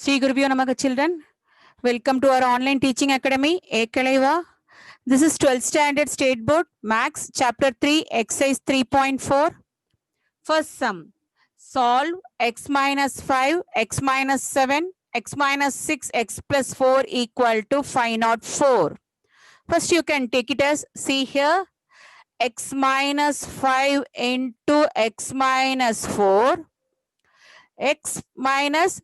Sri Gurubhyo Namaha children. Welcome to our online teaching academy, Ekalaiva. This is 12th standard state board, max chapter 3, exercise 3.4. First sum. Solve x minus 5, x minus 7, x minus 6, x plus 4 equal to 504. First you can take it as, see here, x minus 5 into x minus 4, x minus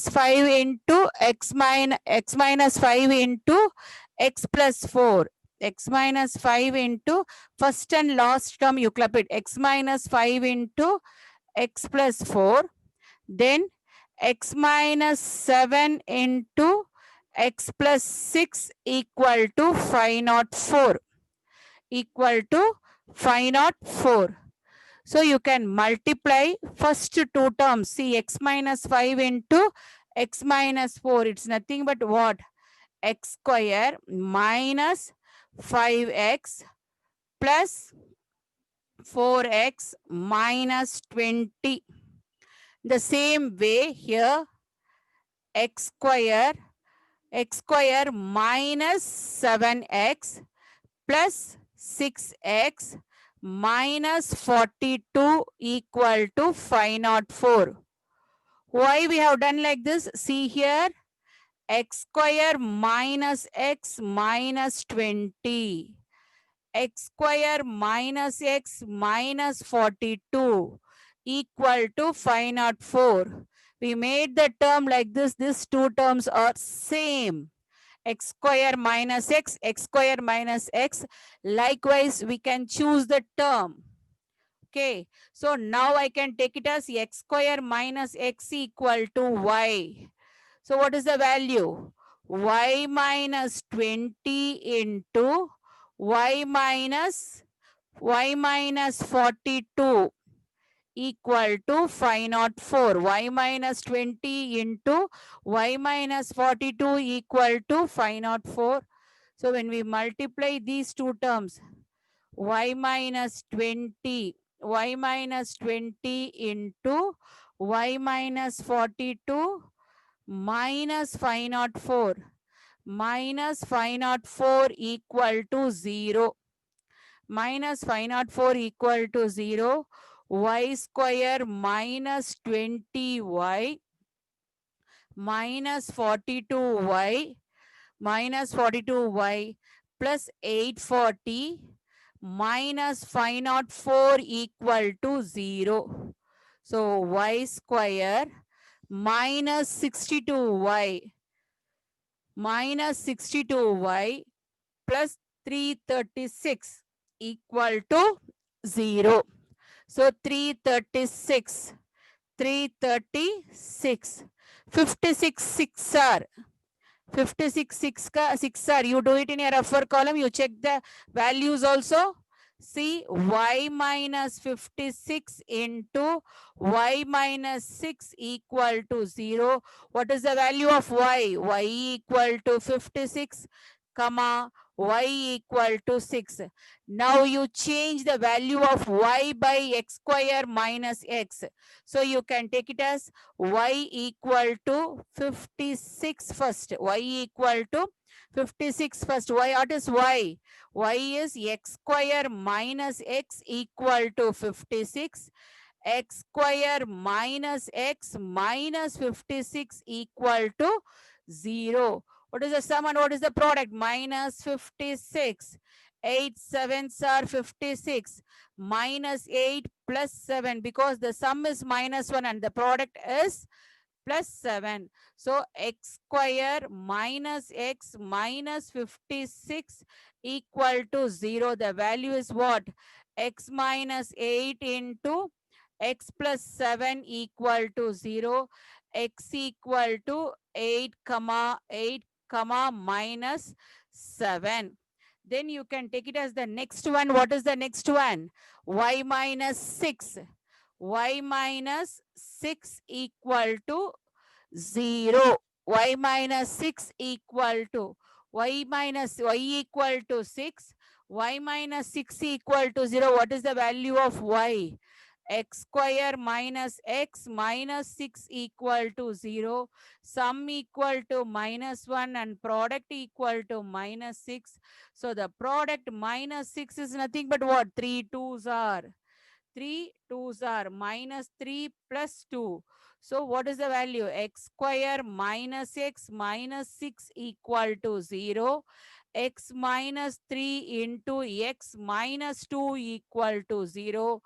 5 into x minus 5 into x plus 4, x minus 5 into first and last term you club it, x minus 5 into x plus 4, then x minus 7 into x plus 6 equal to 504, equal to 504. So you can multiply first two terms. See, x minus 5 into x minus 4. It's nothing but what? X square minus 5x plus 4x minus 20. The same way here, x square minus 7x plus 6x minus 42 equal to 504. Why we have done like this? See here, x square minus x minus 20, x square minus x minus 42 equal to 504. We made the term like this. These two terms are same. X square minus x, x square minus x. Likewise, we can choose the term. Okay, so now I can take it as x square minus x equal to y. So what is the value? Y minus 20 into y minus 42 equal to 504. Y minus 20 into y minus 42 equal to 504. So when we multiply these two terms, y minus 20 into y minus 42 minus 504 equal to 0. Minus 504 equal to 0. Y square minus 20y minus 42y plus 840 minus 504 equal to 0. So y square minus 62y plus 336 equal to 0. So 336, 56 6 are 6 are. You do it in your upper column. You check the values also. See, y minus 56 into y minus 6 equal to 0. What is the value of y? Y equal to 56, comma, y equal to 6. Now you change the value of y by x square minus x. So you can take it as y equal to 56 first. Y equal to 56 first. Y, what is y? Y is x square minus x equal to 56. X square minus x minus 56 equal to 0. What is the sum and what is the product? Minus 56. 8 7s are 56. Minus 8 plus 7, because the sum is minus 1 and the product is plus 7. So x square minus x minus 56 equal to 0. The value is what? X minus 8 into x plus 7 equal to 0. X equal to 8 comma minus 7. Then you can take it as the next one. What is the next one? Y minus 6. Y minus 6 equal to 0. Y minus 6 equal to y equal to 6. Y minus 6 equal to 0. What is the value of y? x square minus x minus 6 equal to 0. Sum equal to -1 and product equal to -6. So the product -6 is nothing but what? 3 2s are. 3 2s are minus 3 plus 2. So what is the value? X square minus x minus 6 equal to 0. X minus 3 into x minus 2 equal to 0.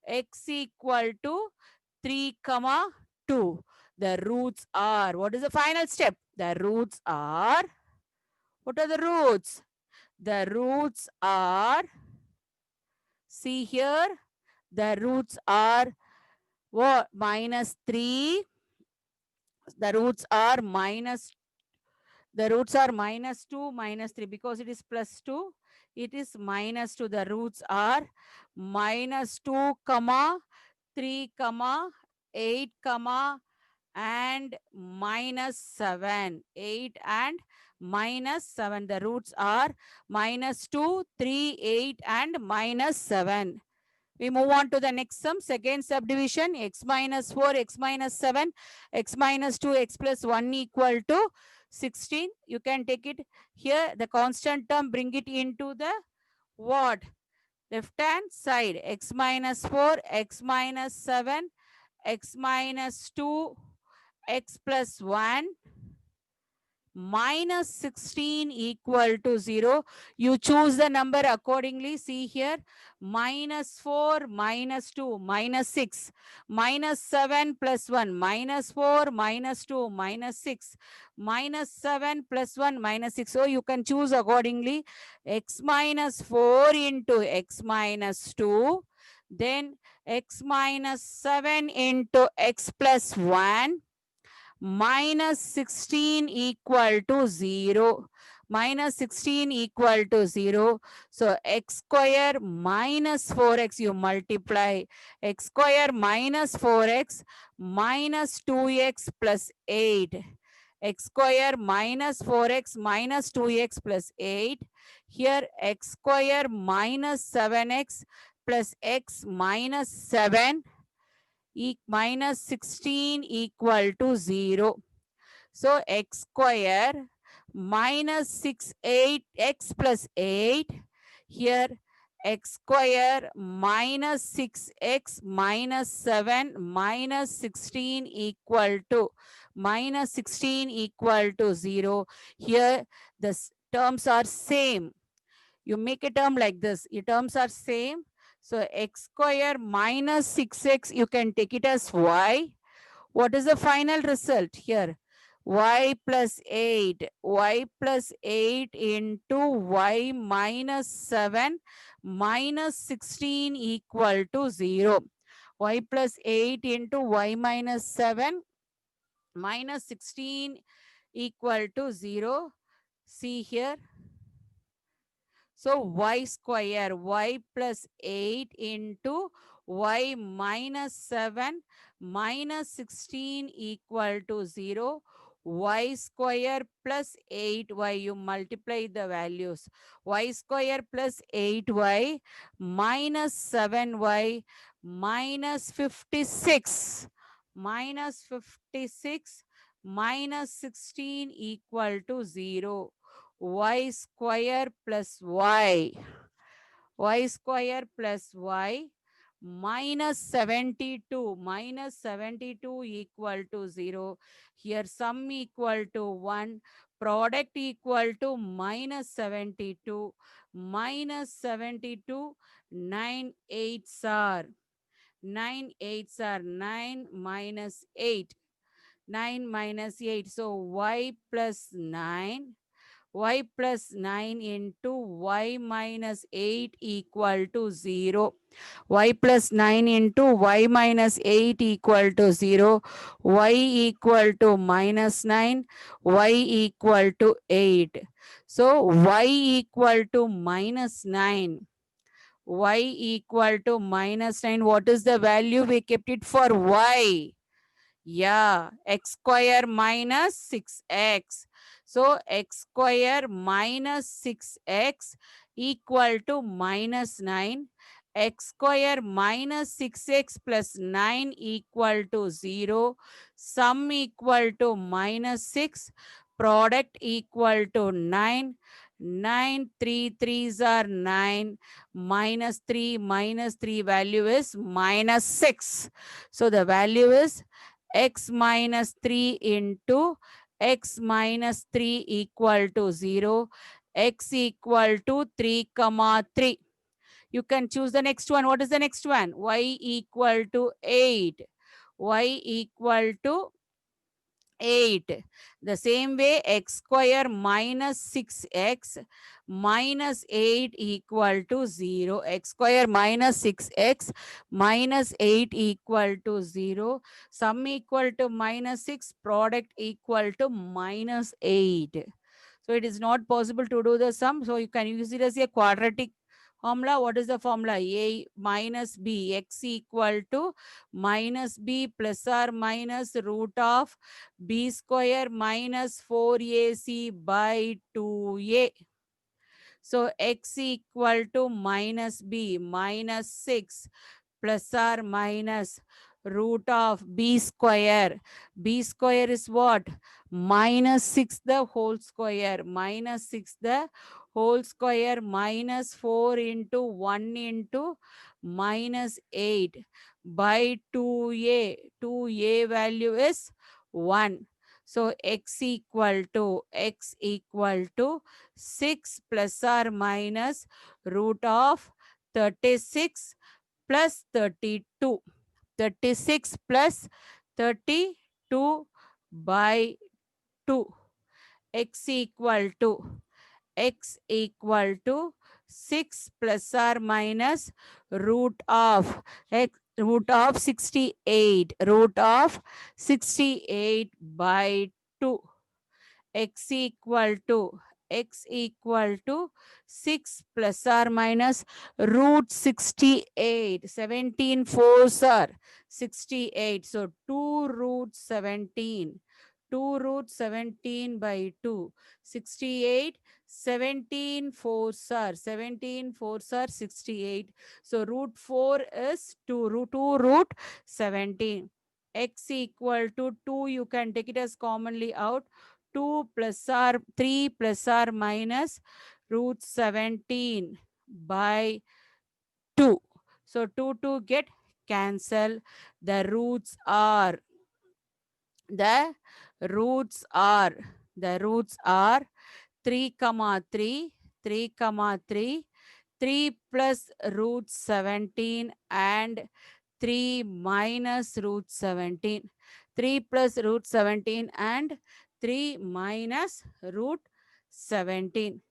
X equal to 3 comma 2. The roots are, what is the final step? The roots are, what are the roots? The roots are, see here, the roots are what? Minus 3. The roots are minus 2, minus 3 because it is plus 2. It is minus 2. The roots are minus 2 comma 3 comma 8 comma and minus 7. 8 and minus 7. The roots are minus 2, 3, 8 and minus 7. We move on to the next sum, second subdivision, x minus 4, x minus 7, x minus 2, x plus 1 equal to 16. You can take it here, the constant term, bring it into the what? Left hand side, x minus 4, x minus 7, x minus 2, x plus 1 minus 16 equal to 0. You choose the number accordingly. See here, minus 4, minus 2, minus 6, minus 7 plus 1, minus 4, minus 2, minus 6, minus 7 plus 1, minus 6. So you can choose accordingly. X minus 4 into x minus 2, then x minus 7 into x plus 1, minus 16 equal to 0. Minus 16 equal to 0. So x square minus 4x, you multiply. X square minus 4x minus 2x plus 8. X square minus 4x minus 2x plus 8. Here x square minus 7x plus x minus 7 minus 16 equal to 0. So x square minus 6, 8, x plus 8. Here x square minus 6x minus 7 minus 16 equal to 0. Here the terms are same. You make a term like this. Your terms are same. So x square minus 6x, you can take it as y. What is the final result here? Y plus 8. Y plus 8 into y minus 7 minus 16 equal to 0. Y plus 8 into y minus 7 minus 16 equal to 0. See here. So y square, y plus 8 into y minus 7 minus 16 equal to 0. Y square plus 8y, you multiply the values. Y square plus 8y minus 7y minus 56 minus 56 minus 16 equal to 0. Y square plus y square plus y minus 72 equal to 0. Here sum equal to 1, product equal to minus 72, 9 eights are 9 minus 8, 9 minus 8. So y plus 9, y plus 9 into y minus 8 equal to 0. Y plus 9 into y minus 8 equal to 0. Y equal to minus 9. Y equal to 8. So y equal to minus 9. Y equal to minus 9. What is the value? We kept it for y. Yeah, x square minus 6x. So x square minus 6x equal to minus 9. x square minus 6x plus 9 equal to 0. Sum equal to minus 6. Product equal to 9. 9, 3 3s are 9. Minus 3 value is minus 6. So the value is x minus 3 into x minus 3 equal to 0. X equal to 3 comma 3. You can choose the next one. What is the next one? Y equal to 8. Y equal to 8. The same way, x square minus 6x minus 8 equal to 0. X square minus 6x minus 8 equal to 0. Sum equal to minus 6. Product equal to minus 8. So it is not possible to do the sum. So you can use it as a quadratic formula. What is the formula? A minus b, x equal to minus b plus or minus root of b square minus 4ac by 2a. So x equal to minus b minus 6 plus or minus root of b square. B square is what? Minus 6 the whole square. Minus 6 the whole square minus 4 into 1 into minus 8 by 2a. 2a value is 1. So x equal to 6 plus or minus root of 36 plus 32. 36 plus 32 by 2. X equal to 6 plus or minus root of x, root of 68. Root of 68 by 2. X equal to 6 plus or minus root 68. 17 fours are 68. So 2 root 17. 2 root 17 by 2. 68. 17 fours are 68. So root 4 is 2 root 17. X equal to 2. You can take it as commonly out. 2 plus or 3 plus or minus root 17 by 2. So 2 get cancel. The roots are the roots are 3 comma 3 3 comma 3 3 plus root 17 and 3 minus root 17. 3 plus root 17 and 3 minus root 17.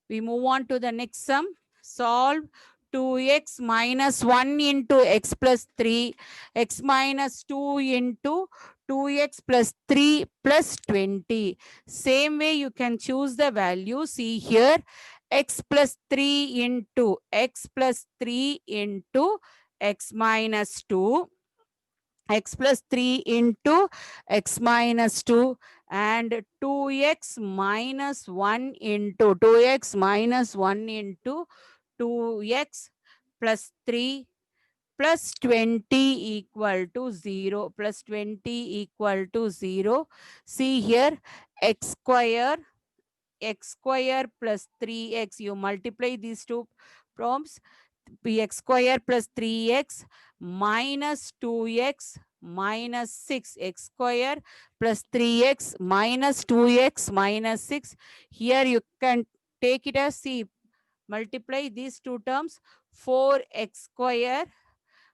We move on to the next sum. Solve 2x minus 1 into x plus 3, x minus 2 into 2x plus 3 plus 20. Same way you can choose the value. See here, x plus 3 into x plus 3 into x minus 2, x plus 3 into x minus 2, and 2x minus 1 into 2x minus 1 into 2x plus 3 plus 20 equal to 0. Plus 20 equal to 0. See here, x square plus 3x. You multiply these two prompts. X square plus 3x minus 2x minus 6. X square plus 3x minus 2x minus 6. Here you can take it as, see, multiply these two terms. 4x square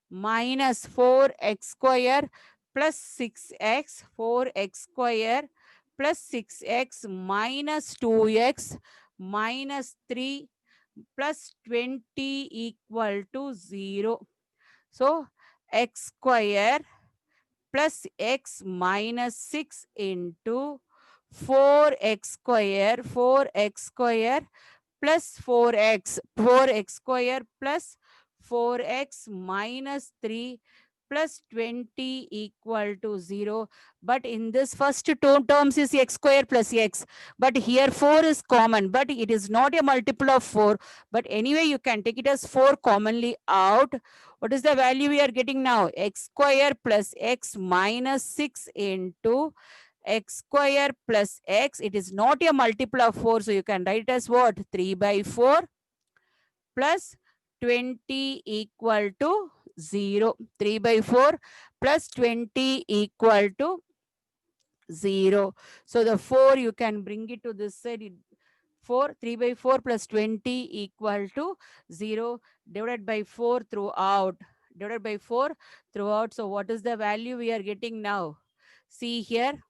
minus 4x square plus 6x. 4x square plus 6x minus 2x minus 3 plus 20 equal to 0. So x square plus x minus 6 into 4x square plus 4x square plus 4x minus 3 plus 20 equal to 0. But in this first two terms is x square plus x. But here 4 is common, but it is not a multiple of 4. But anyway, you can take it as 4 commonly out. What is the value we are getting now? X square plus x minus 6 into x square plus x. It is not a multiple of 4. So you can write it as what? 3 by 4 plus 20 equal to 0. 3 by 4 plus 20 equal to 0. So the 4 you can bring it to this side. 4, 3 by 4 plus 20 equal to 0, divided by 4 throughout. Divided by 4 throughout. So what is the value we are getting now? See here,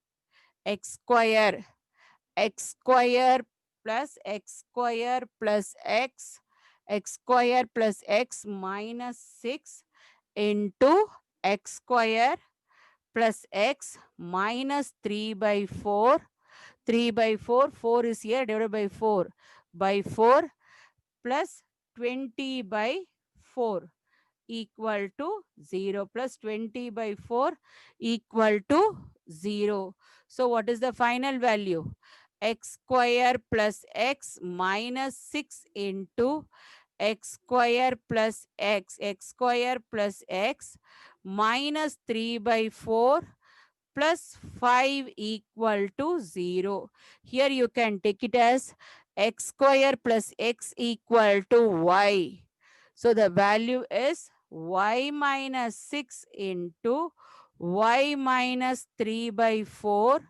x square plus x square plus x square plus x minus 6 into x square plus x minus 3 by 4. 3 by 4, 4 is here, divided by 4 plus 20 by 4 equal to 0, plus 20 by 4 equal to 0. So what is the final value? X square plus x minus 6 into x square plus x square plus x minus 3 by 4 plus 5 equal to 0. Here you can take it as x square plus x equal to y. So the value is y minus 6 into y minus 3 by 4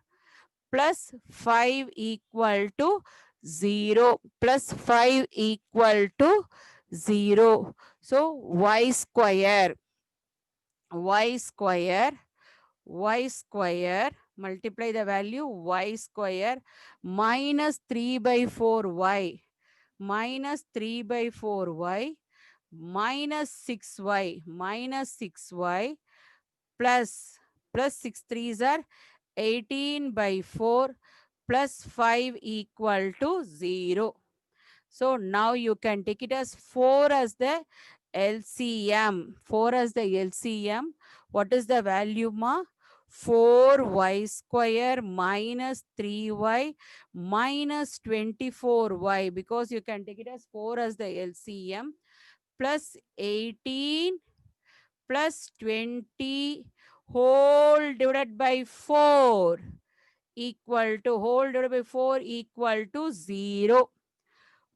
plus 5 equal to 0, plus 5 equal to 0. So y square multiply the value y square minus 3 by 4y minus 3 by 4y minus 6y plus 6 3s are 18 by 4 plus 5 equal to 0. So now you can take it as 4 as the LCM. 4 as the LCM. What is the value, ma? 4y square minus 3y minus 24y, because you can take it as 4 as the LCM, plus 18 plus 20 whole divided by 4 equal to 0.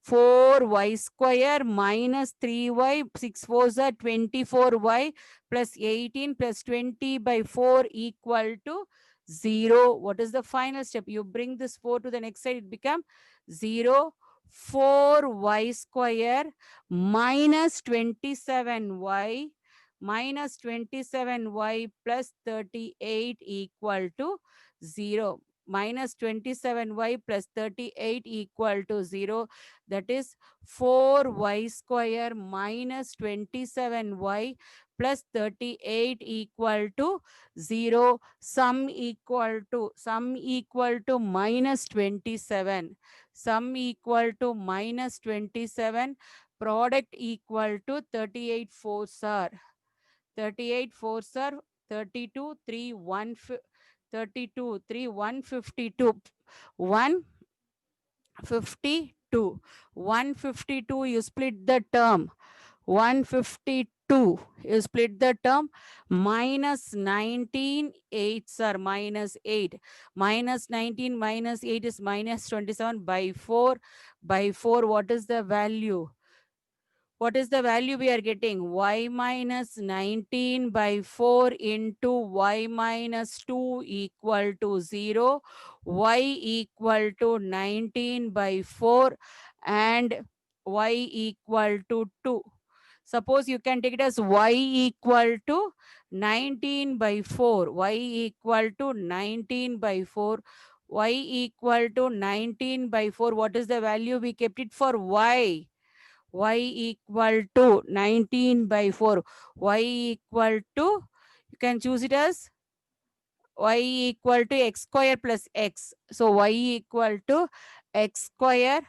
4y square minus 3y, 6 4s are 24y plus 18 plus 20 by 4 equal to 0. What is the final step? You bring this 4 to the next side, it becomes 0. 4y square minus 27y plus 38 equal to 0. Minus 27y plus 38 equal to 0. That is 4y square minus 27y plus 38 equal to 0. Sum equal to minus 27. Sum equal to minus 27. Product equal to 38 4s are 32 3 1 32 3 152 152 152. You split the term 152, you split the term, minus 19 8s are minus 8, minus 19 minus 8 is minus 27 by 4. What is the value? What is the value we are getting? Y minus 19 by 4 into y minus 2 equal to 0. Y equal to 19 by 4 and y equal to 2. Suppose you can take it as y equal to 19 by 4. Y equal to 19 by 4. Y equal to 19 by 4. What is the value we kept it for y? Y equal to 19 by 4. Y equal to, you can choose it as y equal to x square plus x. So y equal to x square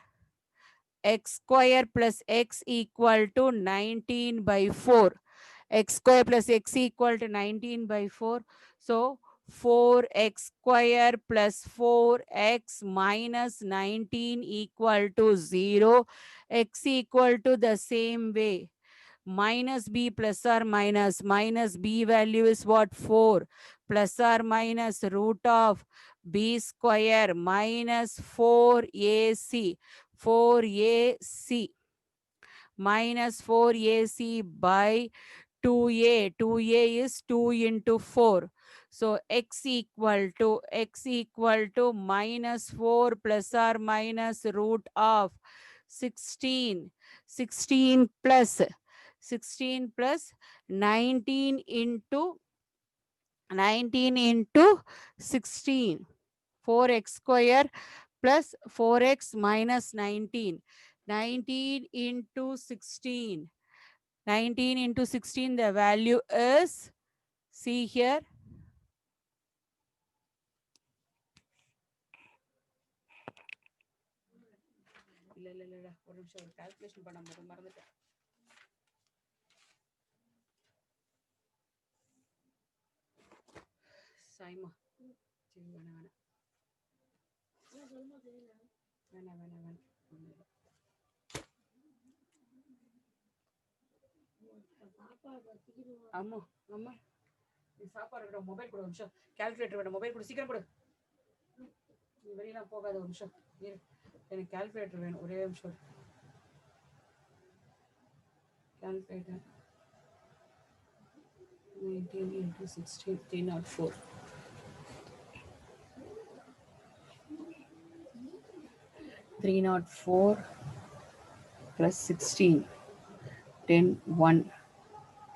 plus x equal to 19 by 4. x square plus x equal to 19 by 4. So 4x square plus 4x minus 19 equal to 0. X equal to the same way. Minus b plus or minus b value is what? 4 plus or minus root of b square minus 4ac. 4ac minus 4ac by 2a. 2a is 2 into 4. So x equal to minus 4 plus or minus root of 16. 16 plus 19 into 16. 4x square plus 4x minus 19. 19 into 16. 19 into 16, the value is, see here, calculation Saima. அம்மா அம்மா நீ சாப்பாடு கூட mobile கூட ஒரு நிமிஷம் calculator வேணும் mobile கூட சீக்கிரம் கொடு நீ வெளியெல்லாம் போகாத ஒரு நிமிஷம் இரு எனக்கு கால்குலேட்டர் வேணும் ஒரே நிமிஷம் கால்குலேட்டர் 19 into 16 304 304 plus 16 10 1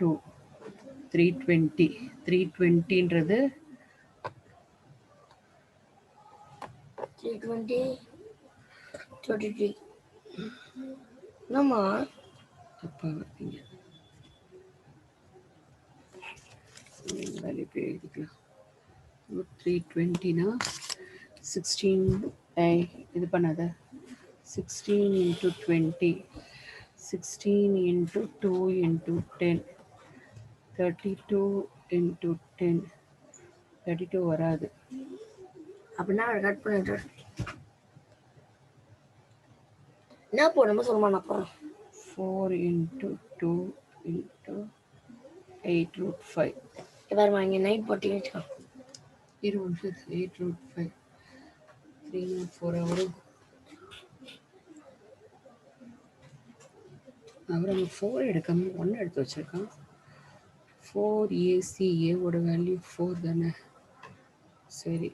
2 320 320ன்றது 320 33 என்னம்மா அப்பா இங்க வேல்யூ எழுதிக்கலாம் 320னா 16 இது பண்ணாத 16 into 20 16 into 2 into 10 32 into 10 32 வராது அப்படின்னா கட் பண்ணிட்டு என்ன போடணுமோ சொல்லுமாண்ணா 4 into 2 into 8 root 5 பாருமா இங்கே நைட் போட்டிங்க வச்சுக்கோ 8 root 5 304 வரும் அவர் அங்கே 4 எடுக்காம 1 எடுத்து வச்சிருக்கான் 4ac ஓட வேல்யூ 4 தானே சரி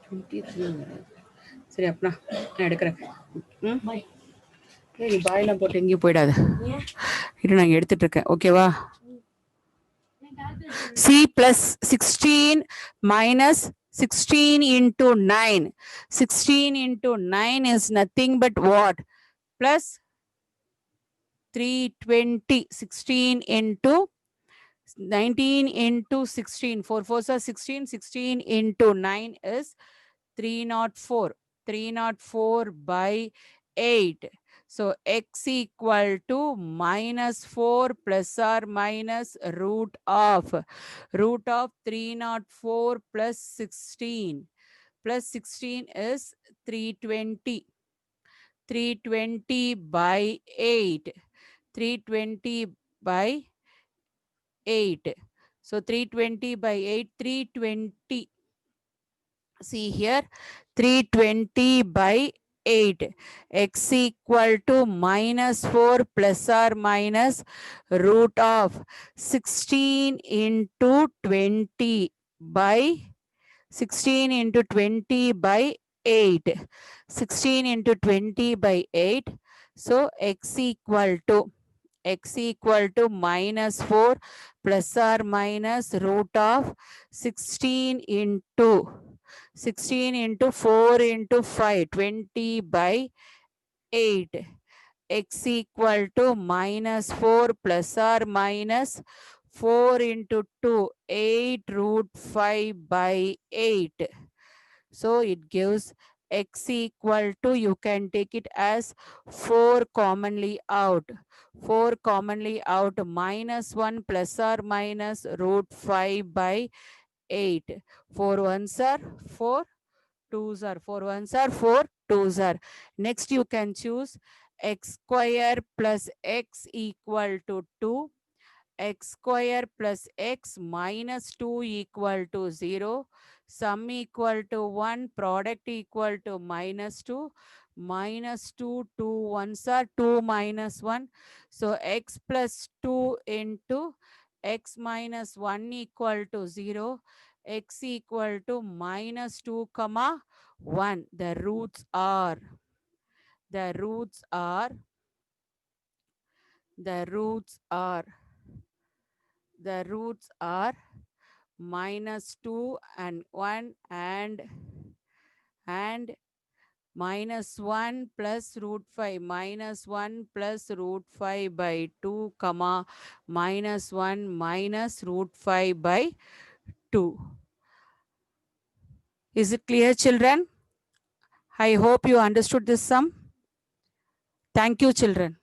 23 வராது சரி அப்பனா நான் எடுக்கிறேன் நீ பாயெல்லாம் போட்டு எங்கேயும் போயிடாது இது நாங்கள் எடுத்துட்டு இருக்கேன் ஓகேவா c plus 16 minus 16 into 9 16 into 9 is nothing but what plus 320 16 into 19 into 16 4 4s are 16 16 into 9 is 304 304 by 8 so x equal to minus 4 plus or minus root of 304 plus 16 is 320 320 by 8 320 by 8 so 320 by 8 320 see here 320 by 8 x equal to minus 4 plus or minus root of 16 into 20 by 16 into 20 by 8 16 into 20 by 8 so x equal to minus 4 plus or minus root of 16 into 4 into 5 20 by 8 x equal to minus 4 plus or minus 4 into 2 8 root 5 by 8 so it gives x equal to, you can take it as 4 commonly out. 4 commonly out, minus 1 plus or minus root 5 by 8. 4 ones are 4, 2s are 4 ones are 4, 2s are. Next you can choose x square plus x equal to 2. X square plus x minus 2 equal to 0. Sum equal to 1. Product equal to minus 2. Minus 2, 2 ones are 2 minus 1. So x plus 2 into x minus 1 equal to 0. X equal to minus 2 comma 1. The roots are the roots are the roots are the roots are minus 2 and 1 and minus 1 plus root 5, minus 1 plus root 5 by 2 comma minus 1 minus root 5 by 2. Is it clear, children? I hope you understood this sum. Thank you, children.